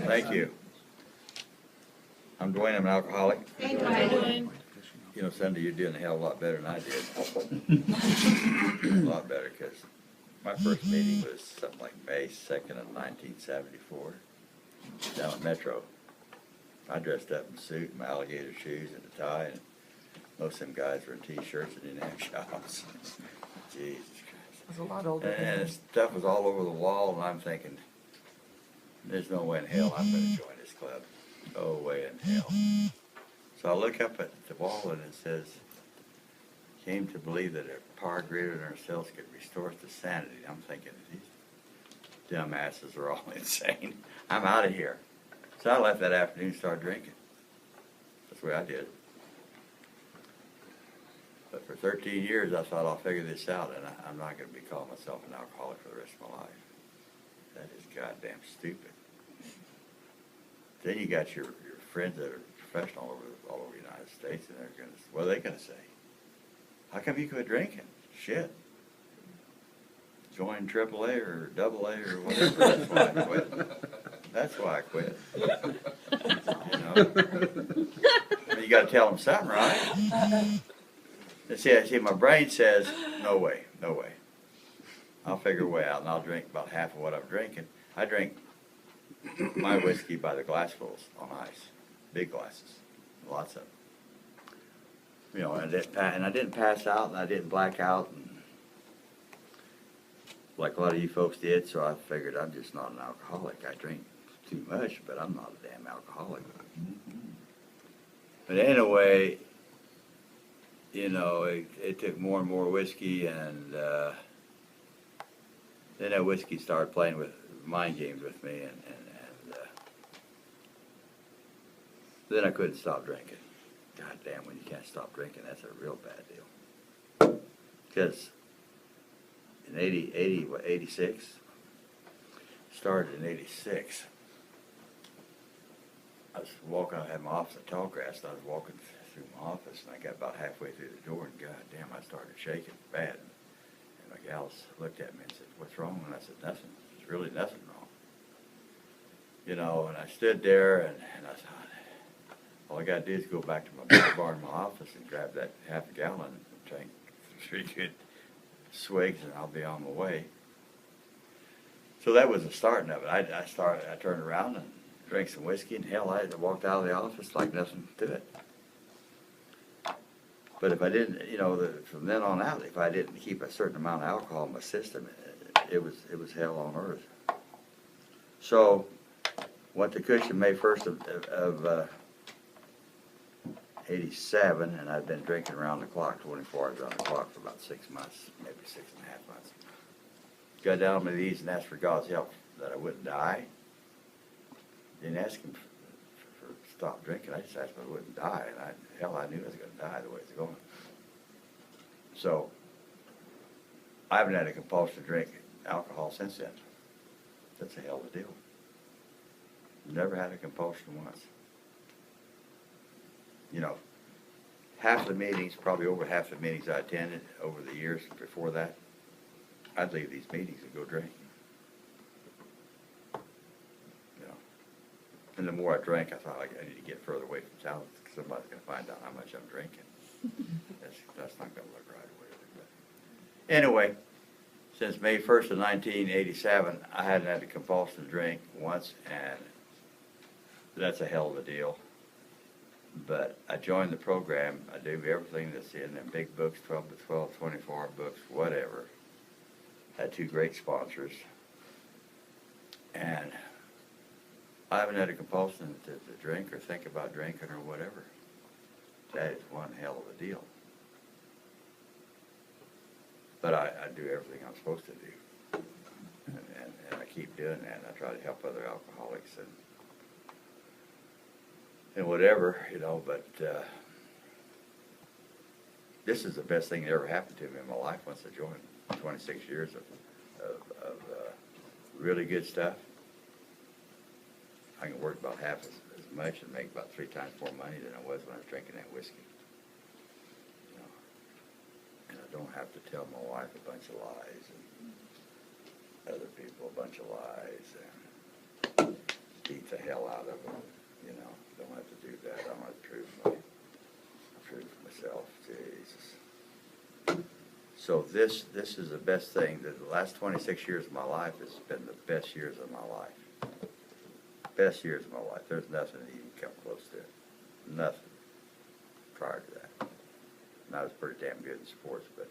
Thank you. I'm Duane, I'm an alcoholic. Hey, Duane. You know, Cindy, you're doing a hell of a lot better than I did. A lot better, because my first meeting was something like May 2nd of 1974, down at Metro. I dressed up in a suit, my alligator shoes and a tie, and most of them guys were in T-shirts and didn't have shots. Jesus Christ. It's a lot older. And stuff was all over the wall, and I'm thinking, there's no way in hell I'm going to join this club. No way in hell. So I look up at the wall, and it says, came to believe that a power greater than ourselves could restore us to sanity. I'm thinking, these dumbasses are all insane. I'm out of here. So I left that afternoon and started drinking. That's the way I did it. But for 13 years, I thought I'll figure this out, and I'm not going to be calling myself an alcoholic for the rest of my life. That is goddamn stupid. Then you got your friends that are professional all over the United States, and they're going to, what are they going to say? How come you quit drinking? Shit. Join AAA or AA or whatever. That's why I quit. That's why I quit. You know? You got to tell them something, right? See, my brain says, no way, no way. I'll figure a way out, and I'll drink about half of what I'm drinking. I drink my whiskey by the glassfuls on ice, big glasses, lots of them. You know, and I didn't pass out, and I didn't black out, and like a lot of you folks did. So I figured I'm just not an alcoholic. I drink too much, but I'm not a damn alcoholic. But anyway, you know, it took more and more whiskey, and then that whiskey started playing with mind games with me, and then I couldn't stop drinking. God damn, when you can't stop drinking, that's a real bad deal. Because in 86, started in 86, I was walking, I had my office at Tallgrass, and I was walking through my office, and I got about halfway through the door, and God damn, I started shaking bad. And my gals looked at me and said, "What's wrong?" And I said, "Nothing. There's really nothing wrong." You know, and I stood there, and I thought, all I got to do is go back to my bar in my office and grab that half a gallon and drink 3 good swigs, and I'll be on my way. So that was the starting of it. I turned around and drank some whiskey, and hell, I walked out of the office like nothing to it. But if I didn't, you know, from then on out, if I didn't keep a certain amount of alcohol in my system, it was hell on earth. So went to Cushing May 1st of 87, and I'd been drinking around the clock, 24 hours around the clock for about 6 months, maybe 6.5 months. Got down on my knees and asked for God's help that I wouldn't die. Didn't ask him for stop drinking. I just asked him I wouldn't die, and hell, I knew I was going to die the way it's going. So I haven't had a compulsion to drink alcohol since then. That's a hell of a deal. Never had a compulsion once. You know, half the meetings, probably over half the meetings I attended over the years before that, I'd leave these meetings and go drink. You know, and the more I drank, I thought I need to get further away from town because somebody's going to find out how much I'm drinking. That's not going to look right away. But anyway, since May 1st of 1987, I hadn't had a compulsion to drink once, and that's a hell of a deal. But I joined the program. I do everything that's in them big books, 12 to 12, 24 books, whatever. Had 2 great sponsors. And I haven't had a compulsion to drink or think about drinking or whatever. That is one hell of a deal. But I do everything I'm supposed to do. And I keep doing that. And I try to help other alcoholics and whatever, you know, but this is the best thing that ever happened to me in my life once I joined. 26 years of really good stuff. I can work about half as much and make about 3 times more money than I was when I was drinking that whiskey. You know, and I don't have to tell my wife a bunch of lies and other people a bunch of lies. And beat the hell out of them, you know, don't have to do that, I'm gonna prove myself, Jesus. So this is the best thing, the last 26 years of my life has been the best years of my life. Best years of my life, there's nothing that even come close to it, nothing prior to that. And I was pretty damn good in sports, but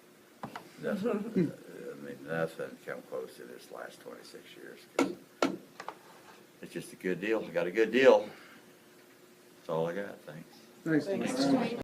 nothing, I mean, nothing come close to this last 26 years. 'Cause it's just a good deal. I got a good deal. That's all I got. Thanks. Thanks. Thanks.